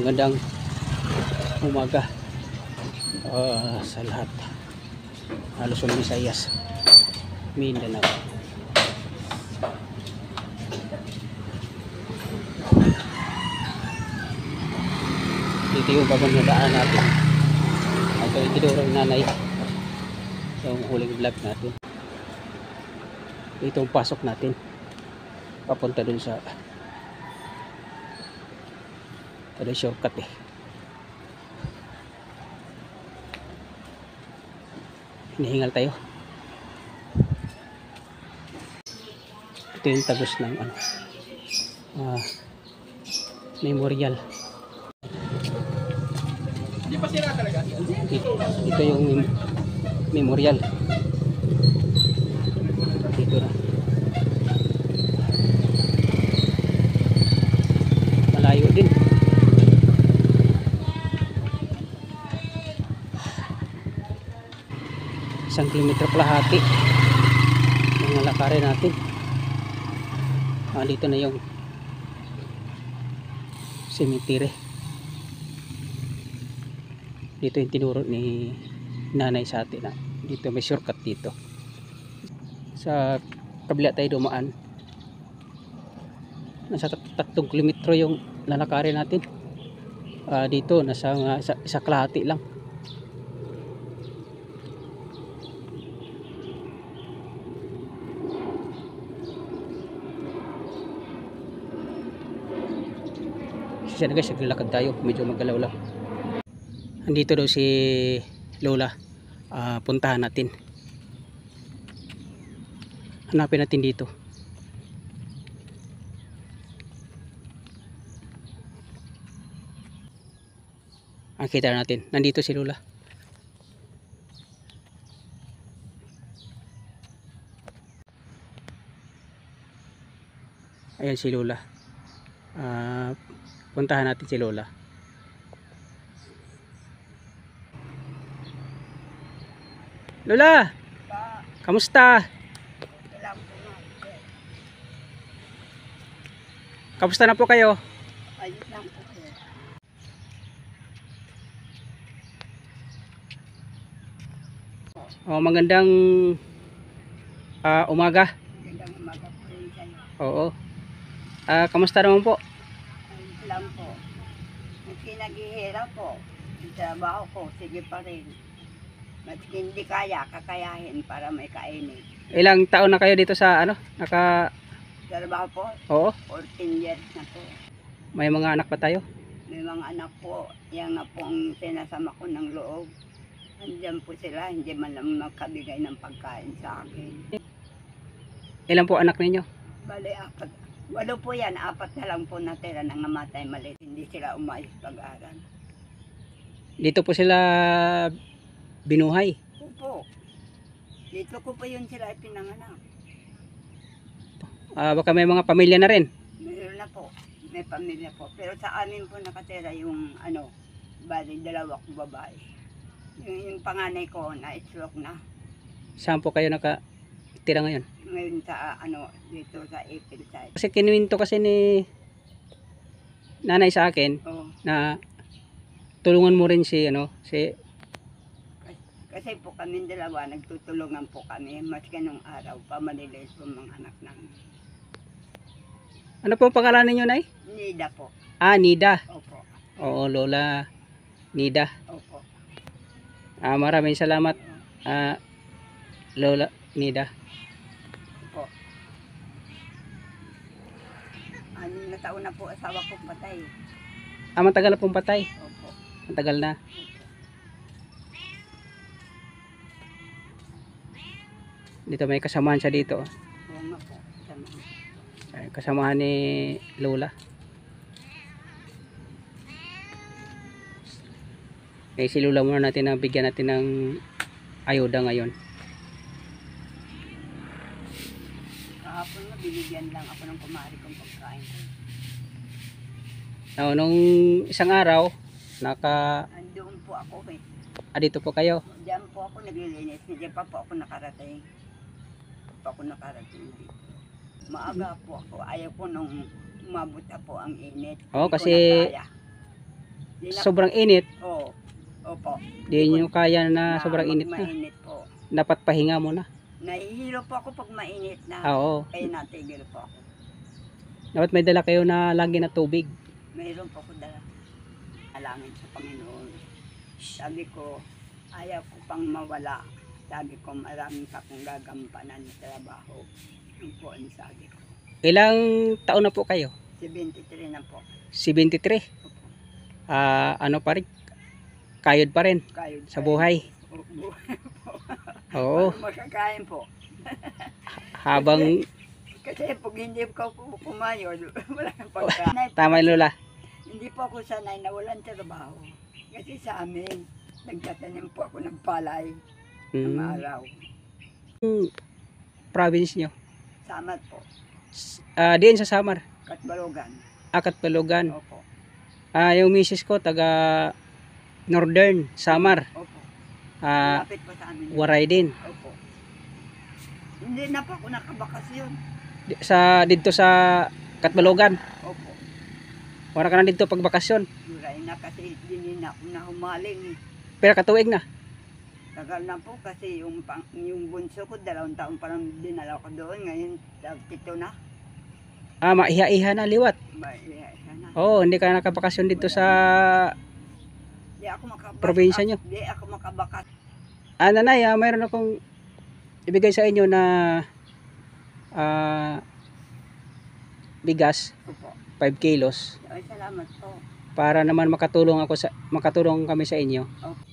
magandang umaga sa lahat. Luzon, Visayas, Mindanao. Dito yung bagong nadaan natin. Ito yung tinurong nanay. Yung huling vlog natin. Ito yung pasok natin. Papunta dun sa ada shortcut eh. Hinihingal tayo. Ito yung tagos ng memorial. Hindi pa sira talaga. Ito yung memorial. Dito na. Malayo din. Isang kilometro kalahati ang lalakarin natin. Dito na yung cemetery. Dito yung tinuro ni nanay sa atin na dito may shortcut dito. Sa kabila tayo dumaan. Nasa 3 kilometro yung lalakarin natin. Dito nasa isa kalahati lang. Kasi na guys, naglalakad tayo, medyo magalaw lang. Andito daw si Lola. Puntahan natin. Hanapin natin dito. Kita natin, nandito si Lola. Ayan si Lola. Puntahan natin si Lola. Lola! Kamusta? Kamusta na po kayo? Ayos lang po. Magandang umaga. Magandang umaga po rin sa'yo. Oo. Kamusta naman po? Ayos lang po. Maski naghihirap po. Yung trabaho ko, sige pa rin. Maski hindi kaya, kakayahin para may kainin. Ilang taon na kayo dito sa Trabaho po, Oo. 14 years na po. May mga anak pa tayo? May mga anak po, yan nga po ang sinasama ko ng loob. Andiyan po sila, hindi man lang magkabigay ng pagkain sa akin. Ilan po anak ninyo? Bale, 4. Walo po yan, 4 na lang po natira nang namatay maliit. Hindi sila umayos pag-aral. Dito po sila binuhay. Opo. Dito ko po yun sila ipinanganak. Baka may mga pamilya na rin. Meron na po. May pamilya po. Pero sa amin po nakatira yung bali 2 kong babae. Yung panganay ko na stroke na. Saan po kayo nakatira ngayon? Ngayon sa dito sa April side. Kasi kinuwento kasi ni nanay sa akin Oh. na tulungan mo rin si Kasi po kami 2, nagtutulungan po kami. Maski nung araw pa, maliliit po mga anak namin. Ano po ang pangalan ninyo, Nay? Nida po. Nida. Opo. Oo, Lola Nida. Opo. Maraming salamat, Lola Nida. Opo. 6 na taon na po asawa ko patay. Matagal na pong patay. Opo. Matagal na. Dito may kasamahan siya dito. Oo nga po. Kasamahan ni Lola. Si Lola muna natin na bigyan natin ng ayuda ngayon. Kahapon nga binigyan lang ako ng kumari kong pagkain ko. Nung isang araw, Andoon po ako eh. dito po kayo. Diyan po ako naglilinis. Diyan pa po ako nakarating. Dito. Maaga po ako. Ayaw po nung umabot na po ang init. Oo, Hindi ko kasi na kaya. Di na, sobrang init, oo. Opo. di nyo kaya na sobrang init na. Mainit po. Dapat pahinga muna. Nahihilo po ako pag mainit na. Oo. Kaya natigil po ako. Dapat may dala kayo na lagi na tubig. Mayroon po ako dala. Alangin sa Panginoon. Sabi ko, ayaw ko pang mawala. Sabi ko, maraming pa kong gagampanan na trabaho. Yung po ang sabi ko. Ilang taon na po kayo? 73 na po. 73. Opo. Ano pa rin? Kayod pa rin Kayo sa buhay. Buhay po. Oo. Makakain po. Habang Kasi pag hindi ko kumayod, wala kang pagkain. tama yung lola. Hindi po ako sanay na walang trabaho. Kasi sa amin, nagtatanim po ako ng palay ng araw. Yung province nyo. Samat po. Diyan sa Samar. Katbalogan. Katbalogan. Opo. Yung misis ko taga Northern Samar. Opo. Ah, Malapit po sa amin. Waray din. Opo. Hindi na po ako nakabakasyon. Dito sa Katbalogan. Opo. Wala ka na dito pag bakasyon. Duray na kasi hindi na ako nahumaling eh. Pero katuig na. Tagal na po kasi yung bunso ko, 2 taon pa lang dinala ko doon. Ngayon, 7 na. Maiha-iha na liwat. Sana. Oo, hindi ka nakabakasyon dito sa Di ako makabakas. probinsya nyo. Di ako makabakas. Nanay, mayroon akong ibigay sa inyo na bigas, Opo. 5 kilos. Ay, salamat po. Para naman makatulong kami sa inyo. Opo.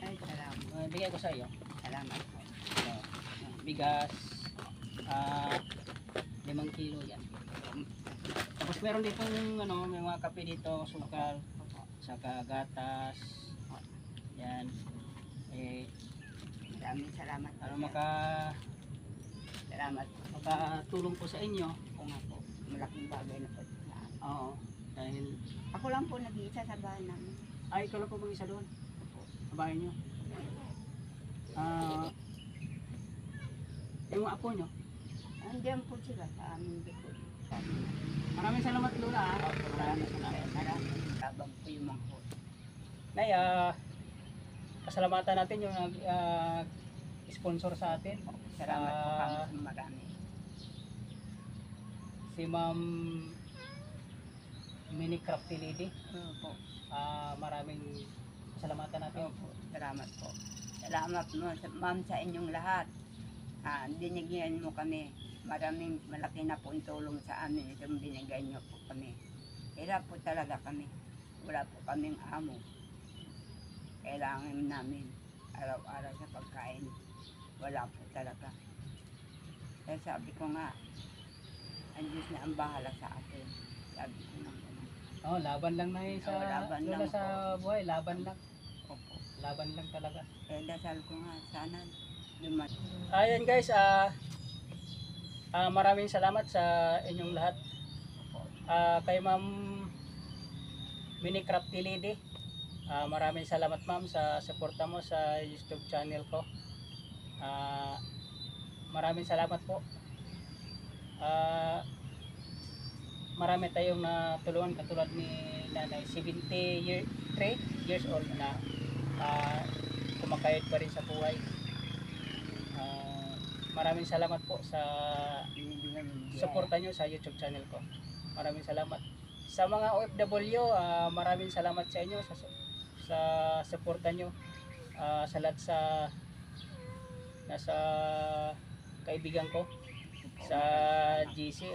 Ay, salamat. Bigay ko sa iyo. Salamat po. Bigas 5 kilo yan. Tapos meron dito may mga kape dito, sukal, saka gatas. Yan. Maraming salamat. Para Salamat po. makatulong po sa inyo. Ako nga po. Malaking bagay na po. Oo. Dahil Ako lang po nag-iisa sa bahay namin. ikaw lang po mag-isa doon. Sa bahay nyo. Yung mga apo nyo. Andiyan po sila sa amin dito. Maraming salamat Lola. Maraming salamat. Maraming tabang po yung mga po. Nay, pasalamatan natin yung sponsor sa atin. Salamat po kami sa marami. Si Ma'am Mini Crafty Lady. Opo. Maraming pasalamatan natin. Opo. Salamat po. Salamat mo, ma'am, sa inyong lahat. Binigyan mo kami. Maraming malaki na po ang tulong sa amin. Itong binigay niyo po kami. Hirap po talaga kami. Wala po kaming amo. Kailangan namin araw-araw sa pagkain. Wala po talaga. Kaya sabi ko nga, ang Diyos na ang bahala sa atin. Sabi ko nga gano'n. Laban lang na sa Laban Lola lang sa buhay. Laban lang. Opo. Laban lang talaga. Kaya dasal ko nga, sana dumat. Ayan guys, maraming salamat sa inyong lahat. Kay Ma'am Mini Crafty Lady, maraming salamat ma'am sa suporta mo sa YouTube channel ko. Maraming salamat po. Marami tayong natulungan katulad ni Nanay, 73 years old na kumakayod pa rin sa buhay. Maraming salamat po sa suporta nyo sa YouTube channel ko. Maraming salamat. Sa mga OFW, maraming salamat sa inyo sa suporta nyo. Sa lahat sa nasa kaibigan ko sa GC,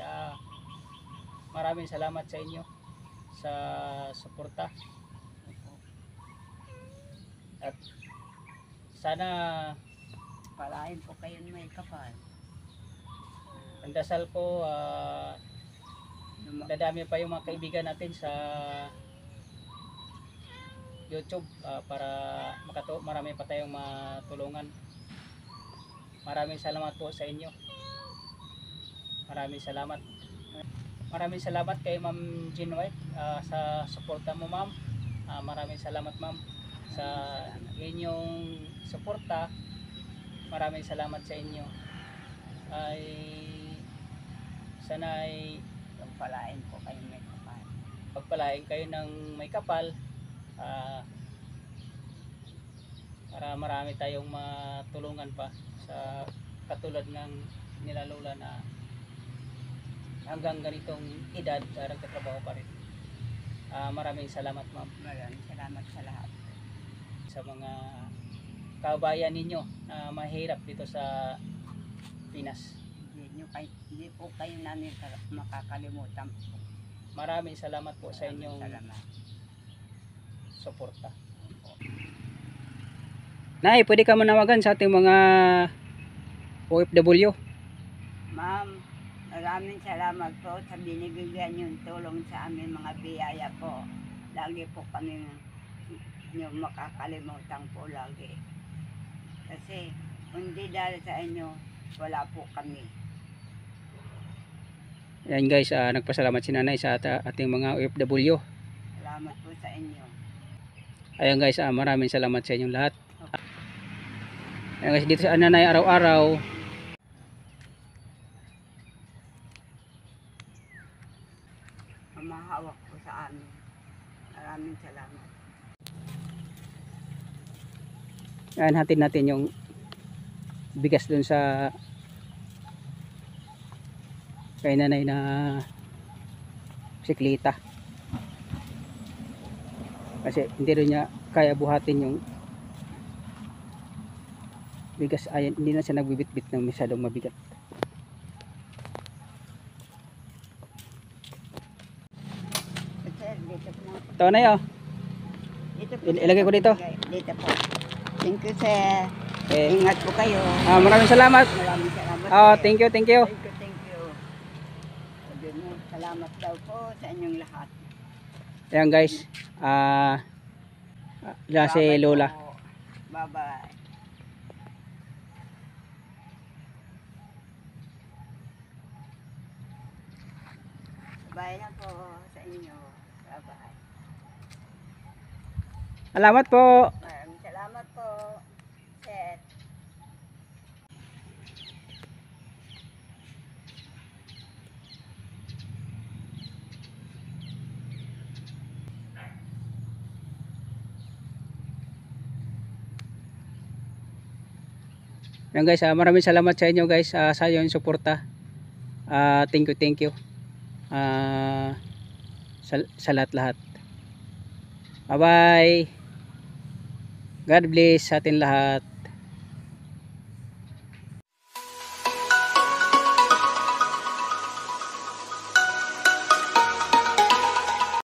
maraming salamat sa inyo sa suporta. At sana Palain po kayo may kapal. ang dasal ko, dadami pa yung mga kaibigan natin sa YouTube para marami pa tayong matulungan. Maraming salamat po sa inyo. Maraming salamat. Maraming salamat kay Ma'am Jean White sa suporta mo ma'am. Maraming salamat ma'am sa inyong suporta. Maraming salamat sa inyo. Ay sana ay Palain po kayo may kapal. pagpalain kayo ng may kapal, para marami tayong matulungan pa sa katulad ng nila lola na hanggang ganitong edad nagtatrabaho pa rin. Maraming salamat ma'am Maraming salamat sa lahat. sa mga kabayan ninyo na mahirap dito sa Pinas. Hindi po kayo namin makakalimutan po. Maraming salamat po sa Maraming inyong salamat. suporta. Nay, pwede ka manawagan sa ating mga OFW. Ma'am, maraming salamat po sa binibigyan yung tulong sa amin mga biyaya po. Lagi po kami yung makakalimutan po lagi. Kasi hindi dahil sa inyo, wala po kami. Ayan guys, nagpasalamat si nanay sa ating mga OFW. Salamat po sa inyo. Ayan guys, maraming salamat sa inyong lahat. Ayan guys, dito sa nanay araw-araw. Mamahawak po sa amin. Maraming salamat. Ayan, hatid natin yung bigas dun sa kay nanay na bisikleta. Kasi hindi rin niya kaya buhatin yung bigas. Ayan, hindi na siya nagbibitbit ng masyadong mabigat. Sir, dito po. Ito na yun. Dito po. Ilagay ko dito. Dito po. Thank you, sir. Okay. Ingat po kayo. Maraming salamat. Maraming salamat. sir. Thank you, thank you. Thank you, thank you. Sabi mo, salamat daw po sa inyong lahat. Ayan guys, yan si Bye-bye Lola. po. Bye-bye. Bye na po sa inyo. Bye-bye. Salamat po. Maraming salamat po, sir. Yan guys, maraming salamat sa inyo guys sa inyong suporta. Thank you, thank you. Sa lahat-lahat. Bye-bye. God bless sa atin lahat.